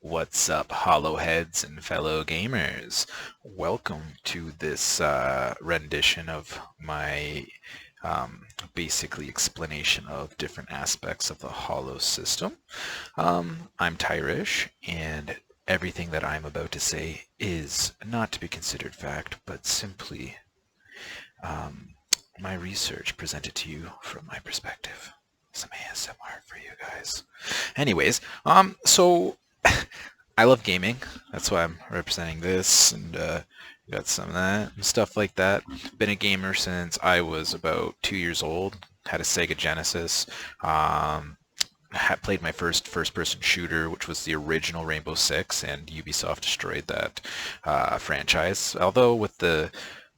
What's up, hollow heads and fellow gamers? Welcome to this rendition of my basically explanation of different aspects of the Holo system. I'm tyeRish, and everything that I'm about to say is not to be considered fact, but simply my research presented to you from my perspective. Some ASMR for you guys. Anyways, so I love gaming. That's why I'm representing this, and got some of that and stuff like that. Been a gamer since I was about 2 years old. Had a Sega Genesis. Had played my first-person shooter, which was the original Rainbow Six, and Ubisoft destroyed that franchise. Although with the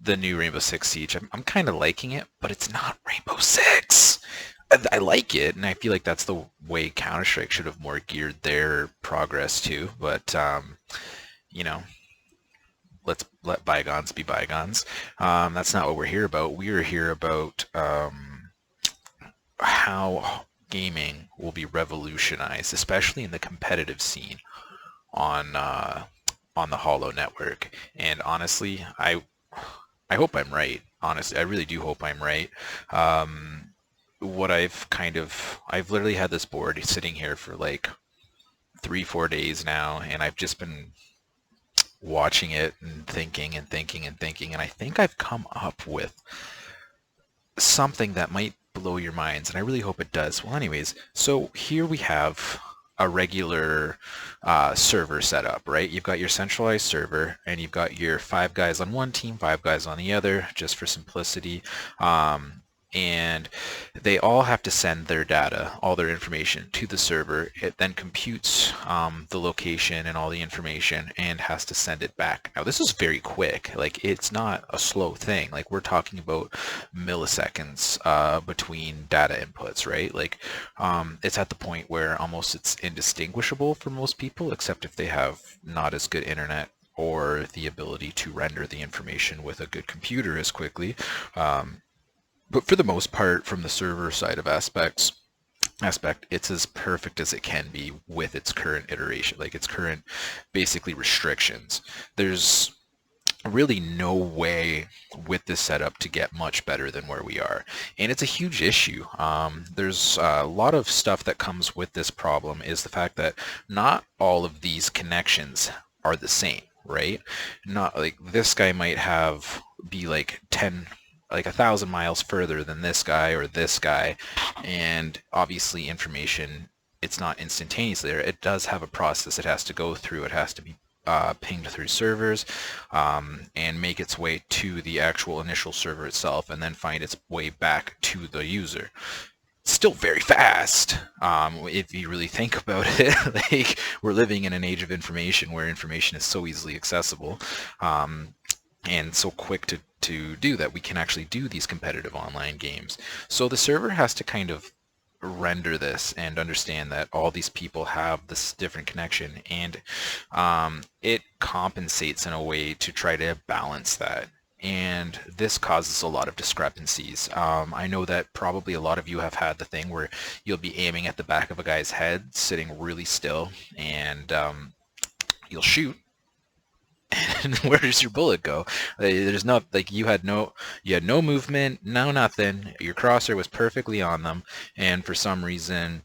new Rainbow Six Siege, I'm kind of liking it, but it's not Rainbow Six. I like it, and I feel like that's the way Counter-Strike should have more geared their progress to. But you know, let's let bygones be bygones. That's not what we're here about. We are here about how gaming will be revolutionized, especially in the competitive scene on the Holo network. And honestly, I hope I'm right. Honestly, I really do hope I'm right. What I've literally had this board sitting here for like 3-4 days now, and I've just been watching it and thinking and thinking and thinking, and I think I've come up with something that might blow your minds, and I really hope it does. Well, anyways, so here we have a regular server setup, right? You've got your centralized server, and you've got your 5 guys on one team, 5 guys on the other, just for simplicity. And they all have to send their data, all their information, to the server. It then computes the location and all the information and has to send it back. Now, this is very quick. Like, it's not a slow thing. Like, we're talking about milliseconds between data inputs, right? Like, it's at the point where almost it's indistinguishable for most people, except if they have not as good internet or the ability to render the information with a good computer as quickly. But for the most part, from the server side of aspect, it's as perfect as it can be with its current iteration, like its current basically restrictions. There's really no way with this setup to get much better than where we are. And it's a huge issue. There's a lot of stuff that comes with this problem is the fact that not all of these connections are the same, right? Not like this guy might be like 1,000 miles further than this guy or this guy, and obviously information, it's not instantaneously there. It does have a process it has to go through. It has to be pinged through servers and make its way to the actual initial server itself, and then find its way back to the user. Still very fast if you really think about it. Like, we're living in an age of information where information is so easily accessible and so quick to do that we can actually do these competitive online games. So the server has to kind of render this and understand that all these people have this different connection, and it compensates in a way to try to balance that. And this causes a lot of discrepancies. I know that probably a lot of you have had the thing where you'll be aiming at the back of a guy's head, sitting really still, and you'll shoot, and where does your bullet go? There's no, like, you had no movement, no nothing. Your crosshair was perfectly on them, and for some reason,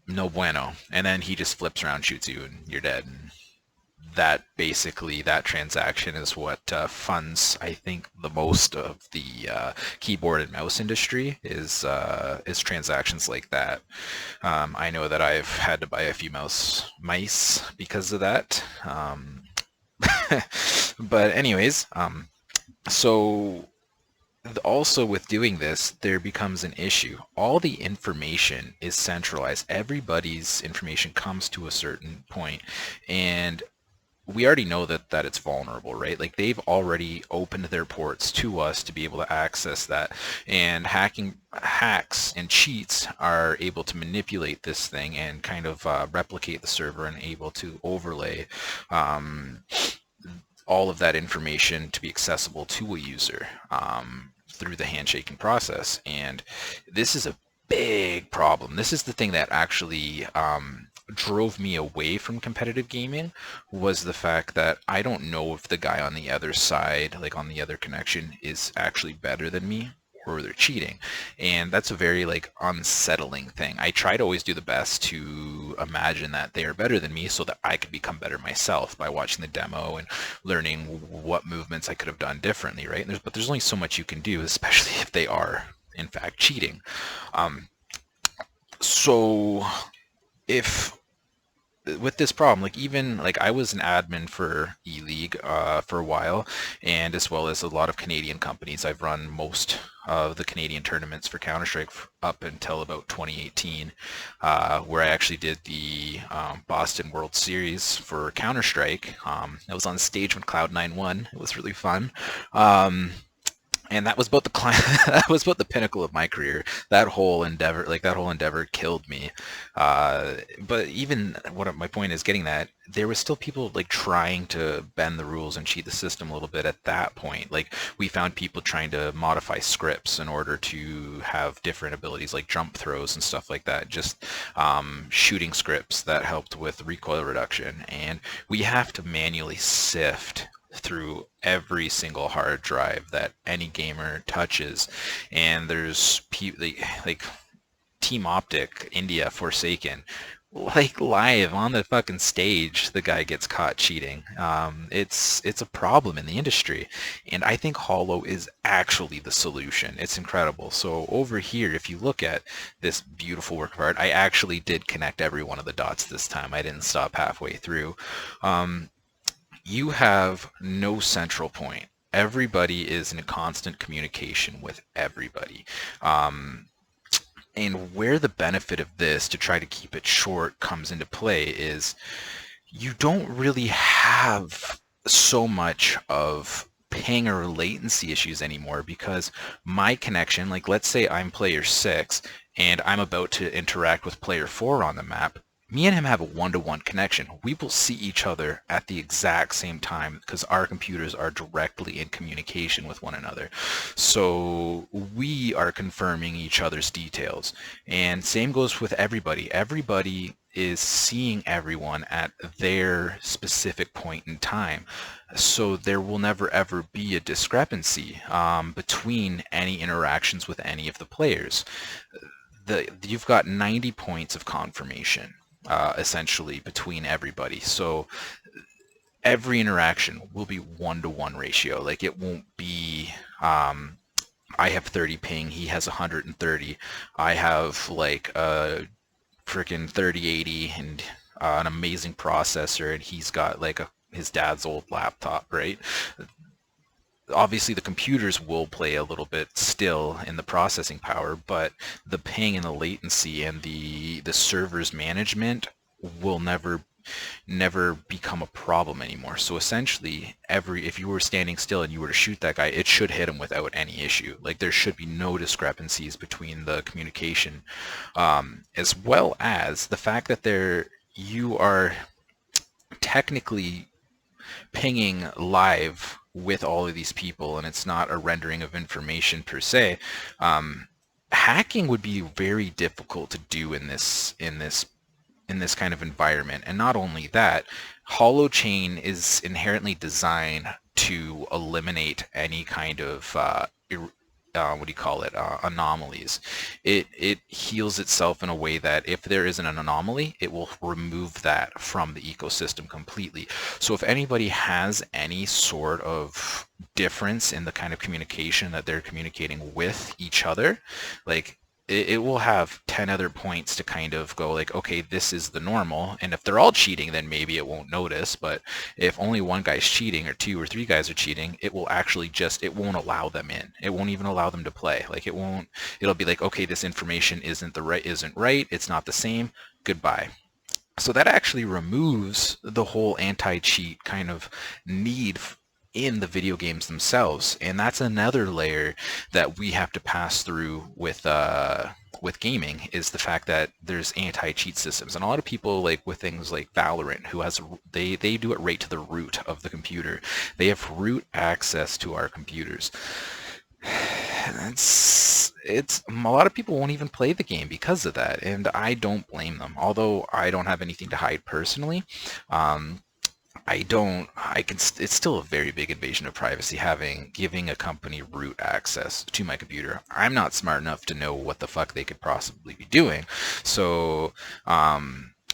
no bueno. And then he just flips around, shoots you, and you're dead. And that transaction is what funds, I think, the most of the keyboard and mouse industry is transactions like that. I know that I've had to buy a few mice because of that. But anyways, so also with doing this, there becomes an issue. All the information is centralized. Everybody's information comes to a certain point, and we already know that it's vulnerable, right? Like, they've already opened their ports to us to be able to access that, and hacks and cheats are able to manipulate this thing and kind of replicate the server and able to overlay all of that information to be accessible to a user through the handshaking process. And this is a big problem. This is the thing that actually drove me away from competitive gaming was the fact that I don't know if the guy on the other side, like on the other connection, is actually better than me or they're cheating. And that's a very like unsettling thing. I try to always do the best to imagine that they are better than me so that I could become better myself by watching the demo and learning what movements I could have done differently, right? But there's only so much you can do, especially if they are in fact cheating. So if with this problem, like even like I was an admin for E-League for a while, and as well as a lot of Canadian companies. I've run most of the Canadian tournaments for Counter-Strike up until about 2018, where I actually did the Boston World Series for Counter-Strike. I was on stage when Cloud9 won. It was really fun. And that was about the that was about the pinnacle of my career. That whole endeavor killed me. But even my point is getting that there was still people like trying to bend the rules and cheat the system a little bit at that point. Like we found people trying to modify scripts in order to have different abilities like jump throws and stuff like that. Just shooting scripts that helped with recoil reduction. And we have to manually sift through every single hard drive that any gamer touches, and there's people like Team Optic India Forsaken, like live on the fucking stage the guy gets caught cheating. It's a problem in the industry, and I think Holo is actually the solution. It's incredible. So over here, if you look at this beautiful work of art, I actually did connect every one of the dots this time. I didn't stop halfway through. You have no central point. Everybody is in constant communication with everybody. And where the benefit of this, to try to keep it short, comes into play is you don't really have so much of ping or latency issues anymore, because my connection, like let's say I'm player 6 and I'm about to interact with player 4 on the map, me and him have a one-to-one connection. We will see each other at the exact same time because our computers are directly in communication with one another. So we are confirming each other's details. And same goes with everybody. Everybody is seeing everyone at their specific point in time. So there will never ever be a discrepancy between any interactions with any of the players. You've got 90 points of confirmation. Essentially between everybody. So every interaction will be 1-to-1 ratio. Like it won't be I have 30 ping, he has 130. I have like a freaking 3080 and an amazing processor, and he's got like his dad's old laptop, right? Obviously the computers will play a little bit still in the processing power, but the ping and the latency and the server's management will never become a problem anymore. So essentially if you were standing still and you were to shoot that guy, it should hit him without any issue. Like there should be no discrepancies between the communication, as well as the fact that you are technically pinging live with all of these people, and it's not a rendering of information per se. Hacking would be very difficult to do in this kind of environment. And not only that, Holo Chain is inherently designed to eliminate any kind of anomalies. It heals itself in a way that if there isn't an anomaly, it will remove that from the ecosystem completely. So if anybody has any sort of difference in the kind of communication that they're communicating with each other, like it will have 10 other points to kind of go like, okay, this is the normal. And if they're all cheating, then maybe it won't notice. But if only one guy's cheating or 2 or 3 guys are cheating, it will actually it won't allow them in. It won't even allow them to play. Like it'll be like, okay, this information isn't right. It's not the same. Goodbye. So that actually removes the whole anti-cheat kind of need in the video games themselves, and that's another layer that we have to pass through with gaming, is the fact that there's anti-cheat systems. And a lot of people, like with things like Valorant, who has they do it right to the root of the computer. They have root access to our computers. it's a lot of people won't even play the game because of that, and I don't blame them. Although I don't have anything to hide personally, um, it's still a very big invasion of privacy giving a company root access to my computer. I'm not smart enough to know what the fuck they could possibly be doing. So,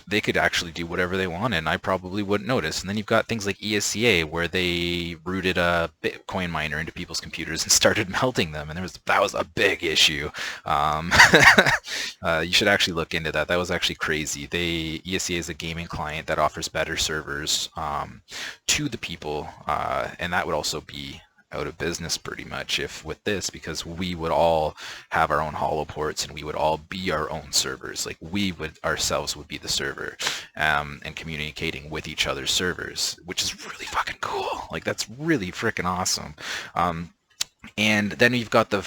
they could actually do whatever they wanted, and I probably wouldn't notice. And then you've got things like ESCA, where they rooted a Bitcoin miner into people's computers and started melting them, and that was a big issue. Um, you should actually look into that. That was actually crazy. ESCA is a gaming client that offers better servers to the people, and that would also be out of business pretty much if with this, because we would all have our own holo ports and we would all be our own servers. Like we would ourselves would be the server, and communicating with each other's servers, which is really fucking cool. Like that's really freaking awesome. And then you've got the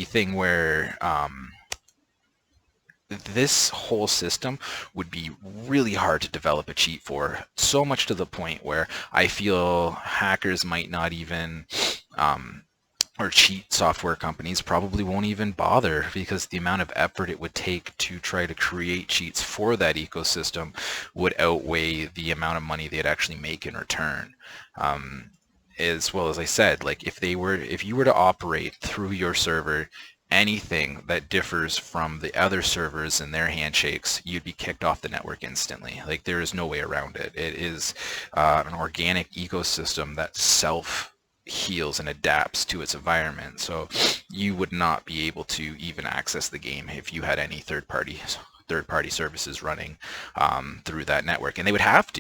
thing where this whole system would be really hard to develop a cheat for, so much to the point where I feel hackers might not even, or cheat software companies probably won't even bother, because the amount of effort it would take to try to create cheats for that ecosystem would outweigh the amount of money they'd actually make in return. As well as I said, like if you were to operate through your server anything that differs from the other servers and their handshakes, you'd be kicked off the network instantly. Like there is no way around it. It is an organic ecosystem that self-heals and adapts to its environment. So you would not be able to even access the game if you had any third-party services running through that network. And it would have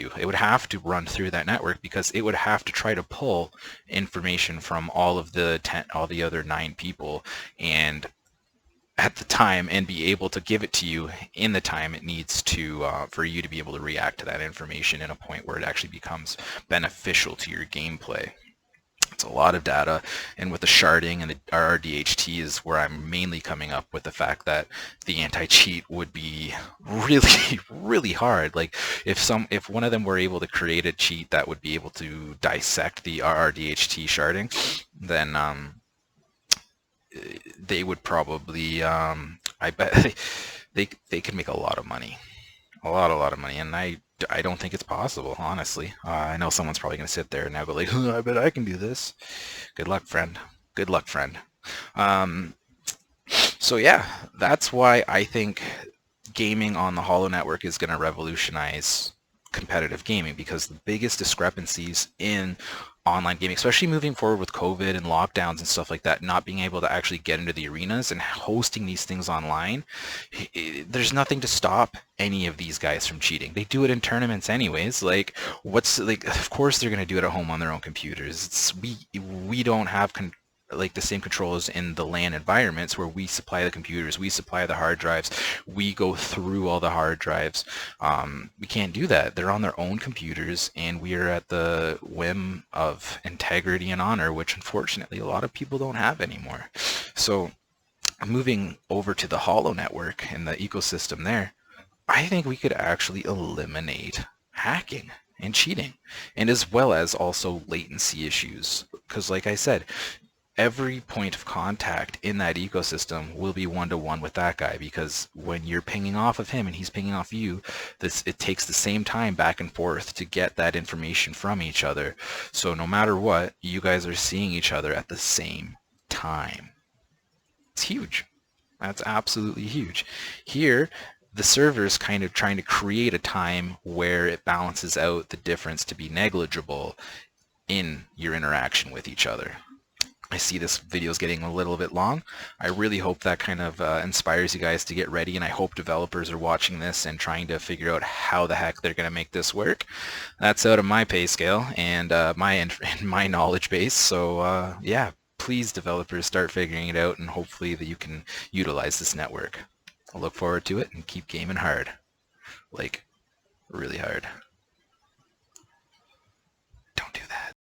to run through that network, because it would have to try to pull information from all the other 9 people and at the time, and be able to give it to you in the time it needs to for you to be able to react to that information in a point where it actually becomes beneficial to your gameplay. It's a lot of data, and with the sharding and the RRDHT is where I'm mainly coming up with the fact that the anti-cheat would be really, really hard. Like if one of them were able to create a cheat that would be able to dissect the RRDHT sharding, then they would probably, I bet they could make a lot of money, a lot of money, and I don't think it's possible, honestly. I know someone's probably going to sit there and now go like, I bet I can do this. Good luck, friend. Good luck, friend. So yeah, that's why I think gaming on the Holo network is going to revolutionize competitive gaming, because the biggest discrepancies in online gaming, especially moving forward with COVID and lockdowns and stuff like that, not being able to actually get into the arenas and hosting these things online, there's nothing to stop any of these guys from cheating. They do it in tournaments anyways. Like, of course they're going to do it at home on their own computers. We don't have like the same controls in the LAN environments where we supply the computers, we supply the hard drives, we go through all the hard drives. We can't do that. They're on their own computers, and we are at the whim of integrity and honor, which unfortunately a lot of people don't have anymore. So moving over to the Holo network and the ecosystem there, I think we could actually eliminate hacking and cheating, and as well as also latency issues, because like I said, every point of contact in that ecosystem will be one-to-one with that guy, because when you're pinging off of him and he's pinging off you, it takes the same time back and forth to get that information from each other. So no matter what, you guys are seeing each other at the same time. It's huge. That's absolutely huge. Here, the server's kind of trying to create a time where it balances out the difference to be negligible in your interaction with each other. I see this video is getting a little bit long. I really hope that kind of inspires you guys to get ready, and I hope developers are watching this and trying to figure out how the heck they're going to make this work. That's out of my pay scale and my knowledge base. So yeah, please developers, start figuring it out, and hopefully that you can utilize this network. I look forward to it, and keep gaming hard, like really hard.